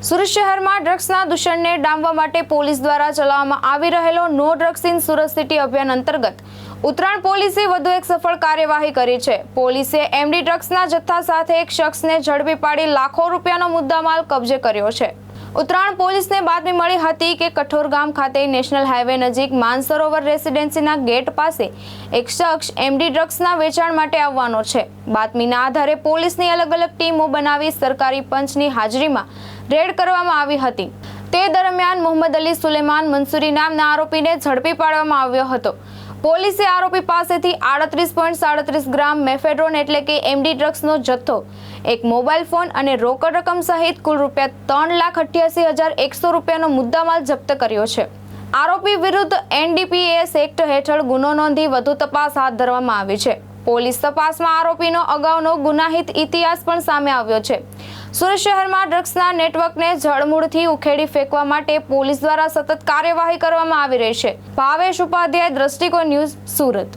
સુરત શહેરમાં ડ્રગ્સના દૂષણને ડામવા માટે પોલીસ દ્વારા ચલાવવામાં આવી રહેલો no drugs in Surat city અભિયાન અંતર્ગત ઉત્તરાયણ પોલીસે વધુ એક સફળ કાર્યવાહી કરી છે। પોલીસે એમડી ડ્રગ્સના જથ્થા સાથે એક શખ્સને ઝડપી પાડી લાખો રૂપિયાનો મુદ્દામાલ કબજે કર્યો છે। ઉત્તરાયણ પોલીસને બાતમી મળી હતી કે કઠોર ગામ ખાતે નેશનલ હાઈવે નજીક માનસરોવર રેસિડેન્સીના ગેટ પાસે એક શખ્સ એમડી ડ્રગ્સના વેચાણ માટે આવવાનો છે। બાતમીના આધારે પોલીસની અલગ અલગ ટીમો બનાવી સરકારી પંચની હાજરીમાં રેડ કરવામાં આવી હતી। તે દરમિયાન મોહમ્મદ અલી સુલેમાન મંસૂરી નામના આરોપીને ઝડપી પાડવામાં આવ્યો હતો। પોલીસે આરોપી પાસેથી 38.37 ગ્રામ મેફેડ્રોન એટલે કે એમડી ડ્રગ્સનો જથ્થો, એક મોબાઈલ ફોન અને રોકડ રકમ સહિત કુલ ₹3,88,100 રૂપિયાનો મુદ્દામાલ જપ્ત કર્યો છે। આરોપી વિરુદ્ધ NDPS એક્ટ હેઠળ ગુનો નોંધી વધુ તપાસ હાથ ધરવામાં આવી છે। પોલીસ તપાસમાં આરોપીનો અગાઉનો ગુનાહિત ઇતિહાસ પણ સામે આવ્યો છે। સુરત શહેરમાં ડ્રગ્સના નેટવર્કને જડમૂળથી ઉખેડી ફેંકવા માટે પોલીસ દ્વારા સતત કાર્યવાહી કરવામાં આવી રહી છે। ભાવેશ ઉપાધ્યાય, દ્રષ્ટિકોણ ન્યૂઝ, સુરત।